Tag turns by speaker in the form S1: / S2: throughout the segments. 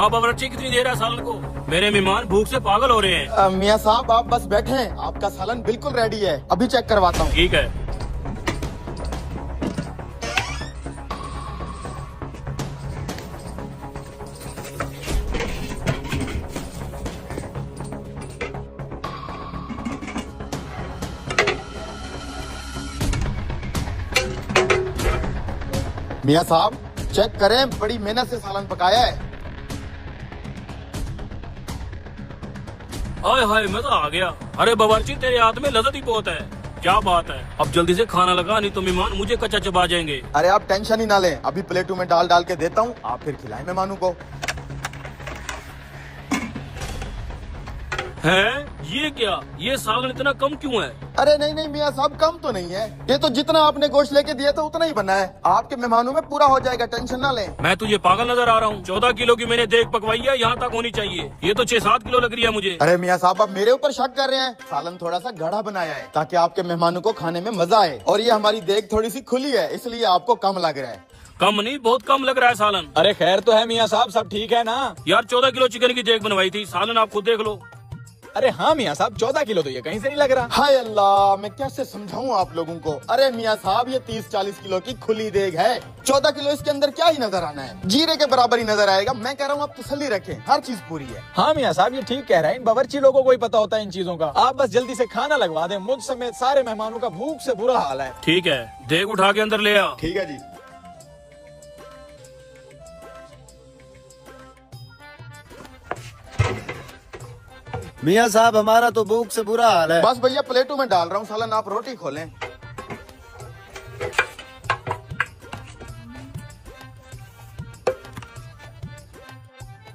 S1: हाँ बावर्ची, कितनी देर है सालन को? मेरे मेहमान भूख से पागल हो रहे हैं।
S2: मियाँ साहब आप बस बैठे हैं, आपका सालन बिल्कुल रेडी है, अभी चेक करवाता हूँ।
S1: ठीक है।
S2: मियाँ साहब चेक करें, बड़ी मेहनत से सालन पकाया है।
S1: हाय हाय, मजा आ गया। अरे बावर्ची, तेरे हाथ में लज़्ज़त ही बहुत है। क्या बात है, अब जल्दी से खाना लगा, नहीं तो मेहमान मुझे कच्चा चबा जाएंगे।
S2: अरे आप टेंशन ही ना लें, अभी प्लेटों में डाल डाल के देता हूँ, आप फिर खिलाएं मेहमानों को।
S1: है ये क्या? ये सालन इतना कम क्यों है?
S2: अरे नहीं नहीं मियाँ साहब, कम तो नहीं है, ये तो जितना आपने गोश्त लेके दिया था उतना ही बना है, आपके मेहमानों में पूरा हो जाएगा, टेंशन ना लें।
S1: मैं तुझे पागल नजर आ रहा हूँ? 14 किलो की मैंने देख पकवाई है, यहाँ तक होनी चाहिए। ये तो 6-7 किलो लग रही है मुझे।
S2: अरे मियाँ साहब आप मेरे ऊपर शक कर रहे हैं, सालन थोड़ा सा गाढ़ा बनाया है ताकि आपके मेहमानों को खाने में मजा आए, और ये हमारी देख थोड़ी सी खुली है, इसलिए आपको कम लग रहा है।
S1: कम नहीं, बहुत कम लग रहा है सालन।
S3: अरे खैर तो है मियाँ साहब, सब ठीक है ना?
S1: यार 14 किलो चिकन की देख बनवाई थी, सालन आप खुद देख लो।
S3: अरे हाँ मियाँ साहब, 14 किलो तो ये कहीं से नहीं लग रहा।
S2: हाय अल्लाह, मैं कैसे समझाऊं आप लोगों को। अरे मियाँ साहब ये 30-40 किलो की खुली देग है, 14 किलो इसके अंदर क्या ही नजर आना है, जीरे के बराबर ही नजर आएगा। मैं कह रहा हूँ आप तसल्ली रखें, हर चीज पूरी है।
S3: हाँ मियाँ साहब ये ठीक कह रहे हैं, इन बावर्ची लोगों को ही पता होता है इन चीजों का। आप बस जल्दी से खाना लगवा दें, मुझ समेत सारे मेहमानों का भूख से बुरा हाल है।
S1: ठीक है, देख उठा के अंदर ले आ।
S2: ठीक है जी।
S4: मियाँ साहब हमारा तो भूख से बुरा हाल है।
S2: बस भैया प्लेटों में डाल रहा हूँ सालन, आप रोटी खोलें।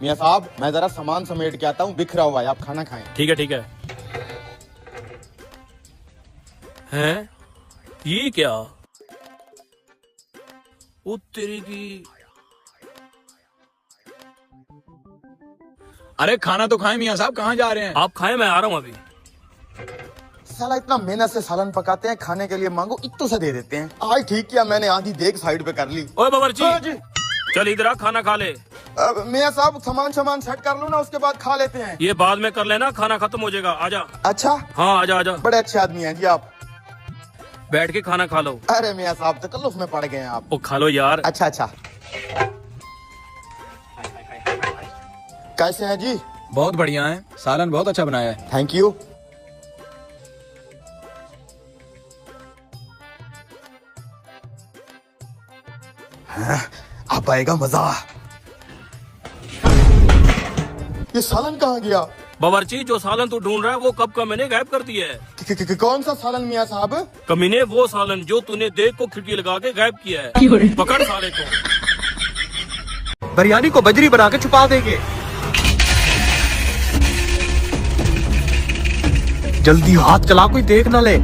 S2: मियाँ साहब मैं जरा सामान समेट के आता हूँ, बिखरा हुआ है, आप खाना खाएं।
S1: ठीक है ठीक है। हैं? ये क्या? ओ तेरी की।
S3: अरे खाना तो खाएं मियाँ साहब, कहाँ जा रहे हैं?
S1: आप खाएं, मैं आ रहा हूँ अभी।
S2: साला इतना मेहनत से सालन पकाते हैं, खाने के लिए मांगो इतना सा दे देते हैं। आज ठीक किया मैंने, आधी देख साइड पे कर ली।
S1: ओए बावर्ची,
S2: हाँ जी।
S1: चल इधर आ, खाना खा ले।
S2: अब मियाँ साहब सामान सेट कर लो ना, उसके बाद खा लेते हैं।
S1: ये बाद में कर लेना, खाना खत्म हो जाएगा। आजा।
S2: अच्छा
S1: हाँ आजा आजा,
S2: बड़े अच्छे आदमी हैं जी आप।
S1: बैठ के खाना खा लो।
S2: अरे मियाँ साहब तकल्लुफ में पड़ गए हैं आप।
S1: ओ खा लो यार।
S2: अच्छा अच्छा, कैसे हैं जी?
S3: बहुत बढ़िया है, सालन बहुत अच्छा बनाया है।
S2: Thank you. अब आएगा मजा। ये सालन कहाँ गया?
S1: बावर्ची, जो सालन तू ढूंढ रहा है वो कब का मैंने गायब कर दिया है।
S2: कौन सा सालन मियाँ साहब?
S1: कमीने, वो सालन जो तूने देख को खिड़की लगा के गायब किया है। पकड़ साले को।
S4: बिरयानी को बजरी बना के छुपा देंगे। जल्दी हाथ चला, कोई देख न ले।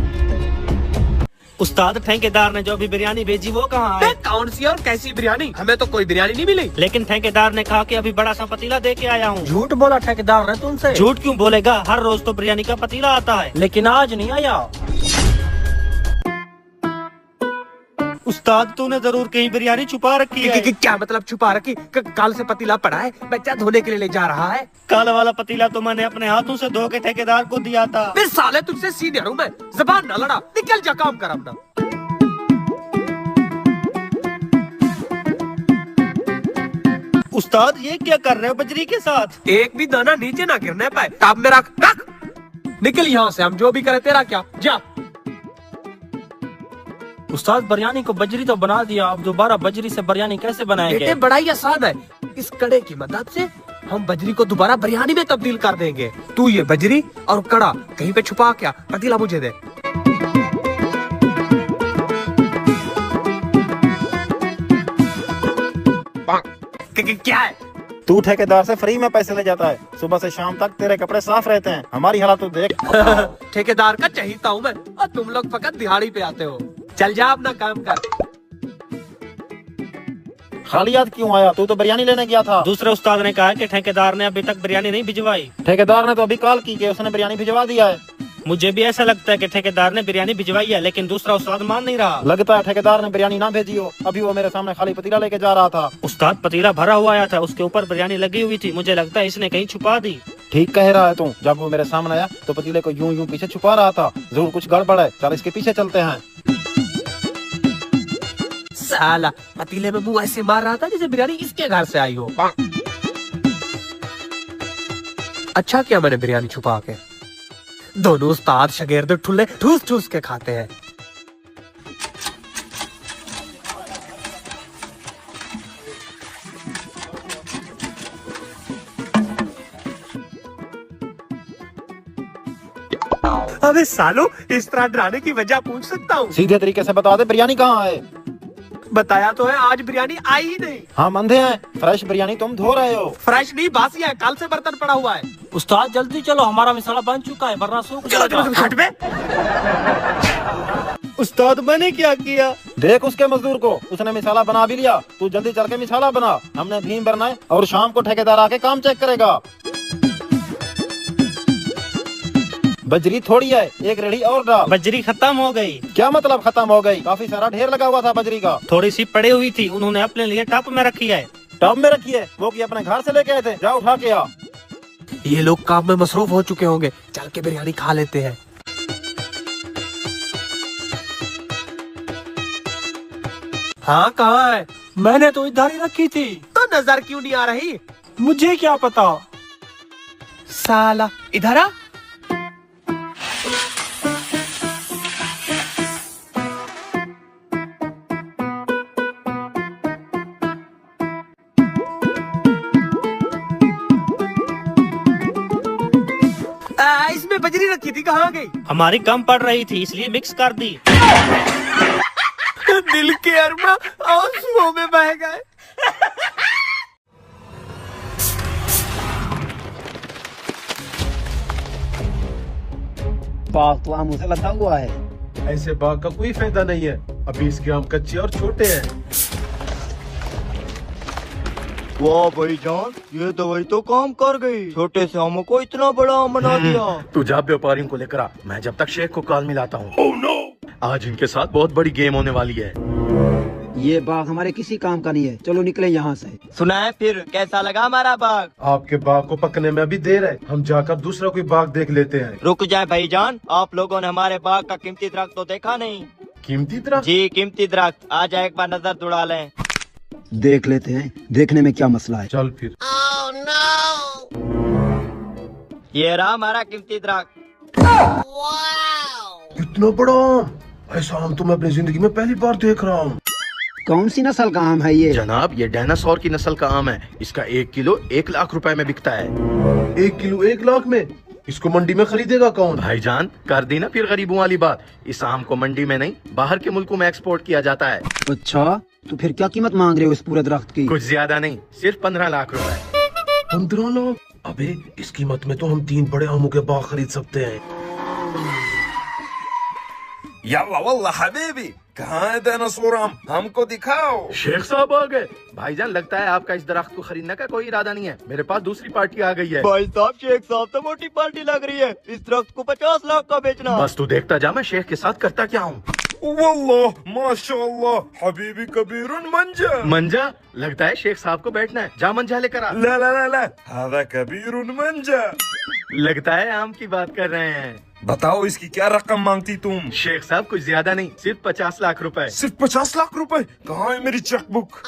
S5: उस्ताद ठेकेदार ने जो अभी बिरयानी भेजी वो कहाँ है?
S4: कौन सी और कैसी बिरयानी? हमें तो कोई बिरयानी नहीं मिली।
S5: लेकिन ठेकेदार ने कहा कि अभी बड़ा सा पतीला दे के आया हूँ।
S4: झूठ बोला ठेकेदार ने तुमसे।
S5: झूठ क्यों बोलेगा, हर रोज तो बिरयानी का पतीला आता है।
S4: लेकिन आज नहीं आया।
S5: उस्ताद तूने जरूर कहीं बिरयानी छुपा रखी है।
S4: क्या मतलब छुपा रखी? कल से पतीला पड़ा है, बच्चा धोने के लिए ले जा रहा है।
S5: कल वाला पतीला तो मैंने अपने हाथों से धो के ठेकेदार को दिया था।
S4: फिर साले तुझसे सीनियर हूँ मैं, जबान न लड़ा, निकल जा, काम कर अपना।
S5: उस्ताद ये क्या कर रहे हो बजरी के साथ?
S4: एक भी दाना नीचे ना गिरने पाए। ताप में रख। निकल यहाँ से, हम जो भी करें तेरा क्या, जा।
S5: उस्ताद बिरयानी को बजरी तो बना दिया, अब दोबारा बजरी से बिरयानी कैसे बनाएंगे?
S4: बेटे बड़ा ही आसान है, इस कड़े की मदद से हम बजरी को दोबारा बिरयानी में तब्दील कर देंगे। तू ये बजरी और कड़ा कहीं पे छुपा, क्या पतीला मुझे दे। क्या है?
S6: तू ठेकेदार से फ्री में पैसे ले जाता है, सुबह से शाम तक तेरे कपड़े साफ रहते हैं, हमारी हालत तो देख।
S4: ठेकेदार का चहीता हूँ मैं, और तुम लोग फकत दिहाड़ी पे आते हो। चल जा अपना काम कर।
S6: खाली याद क्यों आया? तू तो बिरयानी लेने गया था।
S5: दूसरे उस्ताद ने कहा कि ठेकेदार ने अभी तक बिरयानी नहीं भिजवाई।
S6: ठेकेदार ने तो अभी कॉल की कि उसने बिरयानी भिजवा दिया है।
S5: मुझे भी ऐसा लगता है कि ठेकेदार ने बिरयानी भिजवाई है, लेकिन दूसरा उस्ताद मान नहीं रहा।
S6: लगता है ठेकेदार ने बिरयानी ना भेजी हो, अभी वो मेरे सामने खाली पतीला लेके जा रहा था।
S5: उस्ताद पतीला भरा हुआ आया था, उसके ऊपर बिरयानी लगी हुई थी। मुझे लगता है इसने कहीं छुपा दी।
S6: ठीक कह रहा है तू। जब वो मेरे सामने आया तो पतीले को यूं यूं पीछे छुपा रहा था। जरूर कुछ गड़बड़ है, चल इसके पीछे चलते हैं।
S4: साला पतीले में मुंह ऐसे मार रहा था जैसे बिरयानी इसके घर से आई हो। अच्छा किया मैंने बिरयानी छुपा के। दोनों उस्ताद शागिर्द ठुल्ले ठूस ठूस के खाते हैं। अबे सालो, इस तरह डराने की वजह पूछ सकता हूँ?
S6: सीधे तरीके से बता दे बिरयानी कहाँ है।
S4: बताया तो है, आज बिरयानी आई ही नहीं।
S6: हम अंधे हैं, फ्रेश बिरयानी तुम धो रहे हो।
S4: फ्रेश नहीं, बासी है, कल से बर्तन पड़ा हुआ है।
S5: उस्ताद जल्दी चलो, हमारा मिसाला बन चुका है, वरना सूख जाएगा।
S4: हट बे। उस्ताद मैंने क्या किया?
S6: देख उसके मजदूर को, उसने मिसाला बना भी लिया। तू जल्दी चल के मिसाला बना, हमने भीम भरना है और शाम को ठेकेदार आके काम चेक करेगा। बजरी थोड़ी है, एक रेडी और डाल।
S5: बजरी खत्म हो गई।
S6: क्या मतलब खत्म हो गई? काफी सारा ढेर लगा हुआ था बजरी का।
S5: थोड़ी सी पड़ी हुई थी, उन्होंने अपने लिए टप में रखी है।
S6: टब में रखी है? वो कि अपने घर से लेके आए थे, जा उठा के आ।
S4: ये लोग काम में मसरूफ हो चुके होंगे, चल के बिरयानी खा लेते हैं। हाँ कहाँ है?
S5: मैंने तो इधर ही रखी थी।
S4: तो नजर क्यों नहीं आ रही?
S5: मुझे क्या पता।
S4: साला इधर आ। इसमें बजरी रखी थी, कहाँ गई?
S5: हमारी कम पड़ रही थी इसलिए मिक्स कर दी।
S4: दिल के अरमा आंसुओं में बह गए।
S7: बाग तो आमों से लदा हुआ है।
S8: ऐसे बाग का कोई फायदा नहीं है, अभी इसके आम कच्चे और छोटे हैं।
S2: वाह भाईजान, ये दवाई तो काम कर गई। छोटे से आमों को इतना बड़ा आम बना दिया।
S9: तू जा व्यापारियों को लेकर आ, मैं जब तक शेख को कॉल मिलाता हूँ। oh, no! आज इनके साथ बहुत बड़ी गेम होने वाली है।
S7: ये बाग हमारे किसी काम का नहीं है, चलो निकले यहाँ से।
S10: सुना है फिर कैसा लगा हमारा बाग?
S8: आपके बाग को पकने में अभी देर है, हम जाकर दूसरा कोई बाग देख लेते हैं।
S10: रुक जाए भाईजान, आप लोगों ने हमारे बाग का कीमती दरख्त तो देखा नहीं।
S8: कीमती दरख्त?
S10: जी कीमती दरख्त, आ जाए एक बार नजर दौड़ा लें।
S7: देख लेते हैं, देखने में क्या मसला है।
S8: चल फिर।
S10: ये रहा हमारा कीमती दरख्त।
S8: कितना बड़ा आम! ऐसा आम तो मैं अपनी जिंदगी में पहली बार देख रहा हूँ।
S7: कौन सी नस्ल का आम है ये?
S9: जनाब ये डायनासोर की नस्ल का आम है। इसका 1 किलो 1 लाख रुपए में बिकता है।
S8: 1 किलो 1 लाख में? इसको मंडी में खरीदेगा कौन?
S9: भाईजान कर दी ना फिर गरीबों वाली बात। इस आम को मंडी में नहीं, बाहर के मुल्कों में एक्सपोर्ट किया जाता है।
S7: अच्छा, तो फिर क्या कीमत मांग रहे हो इस पूरे दरख्त की?
S9: कुछ ज्यादा नहीं, सिर्फ 15 लाख रुपए।
S8: 15 लाख? अबे इस कीमत में तो हम 3 बड़े आमों के बाग खरीद सकते हैं।
S11: यल्ला वल्ला हबीबी, कहाँ है डायनासोर आम? हमको दिखाओ।
S9: शेख साहब आ गए। भाईजान लगता है आपका इस दरख्त को खरीदने का कोई इरादा नहीं है, मेरे पास दूसरी पार्टी आ गई है।
S10: भाई साहब, शेख साहब तो मोटी पार्टी लग रही है। इस दरख्त को 50 लाख का बेचना।
S9: बस तू देखता जा, मैं शेख के साथ करता क्या हूँ।
S11: वल्लाह माशाअल्लाह, हबीबी कबीरुन मंजा।
S9: मंजा? लगता है शेख साहब को बैठना है, जा मंजा लेकर आ।
S11: ला ला ला ला, हादा कबीरुन मंजा।
S9: लगता है आम की बात कर रहे हैं।
S11: बताओ इसकी क्या रकम मांगती तुम?
S9: शेख साहब कुछ ज्यादा नहीं, सिर्फ 50 लाख रुपए।
S11: सिर्फ 50 लाख रुपए? कहाँ है मेरी चेकबुक?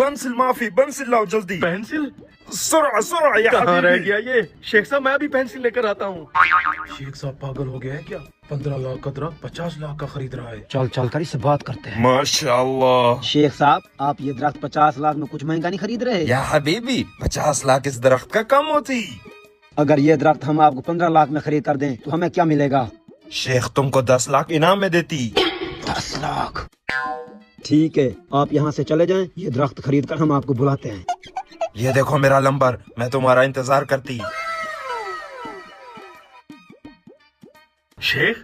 S11: पेंसिल माफी, पेंसिल लाओ जल्दी।
S9: पेंसिल?
S11: सुरा सुरा या
S9: कहाँ रह गया ये? शेख साहब मैं अभी पेंसिल लेकर आता हूँ।
S8: शेख साहब पागल हो गया है क्या? 15 लाख का दरख्त 50 लाख का खरीद रहा है।
S7: चल चल कर इससे बात करते हैं।
S11: माशाअल्लाह।
S7: शेख साहब, आप ये दरख्त 50 लाख में कुछ महंगा नहीं खरीद रहे?
S11: या हबीबी, 50 लाख इस दरख्त का कम होती।
S7: अगर ये दरख्त हम आपको 15 लाख में खरीद कर दें तो हमें क्या मिलेगा?
S11: शेख तुमको 10 लाख इनाम में देती।
S7: 10 लाख? ठीक है, आप यहाँ से चले जाएं, ये दरख्त खरीद कर हम आपको बुलाते हैं।
S11: ये देखो मेरा नंबर, मैं तुम्हारा इंतजार करती।
S9: शेख?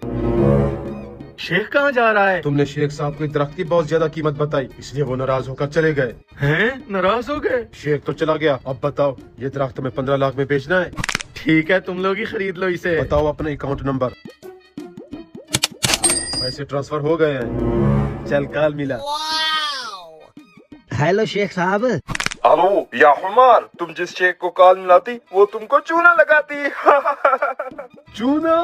S9: शेख कहाँ जा रहा है?
S8: तुमने शेख साहब को दरख्त की बहुत ज्यादा कीमत बताई, इसलिए वो नाराज होकर चले गए।
S9: हैं? नाराज हो गए?
S8: शेख तो चला गया, अब बताओ ये दरख्त में 15 लाख में बेचना है?
S9: ठीक है, तुम लोग ही खरीद लो इसे।
S8: बताओ अपना अकाउंट नंबर। पैसे ट्रांसफर हो गए हैं।
S9: चल कल मिला।
S7: हेलो शेख साहब।
S11: हेलो या हुमार, तुम जिस शेख को कॉल मिलाती वो तुमको चूना लगाती।
S9: चूना।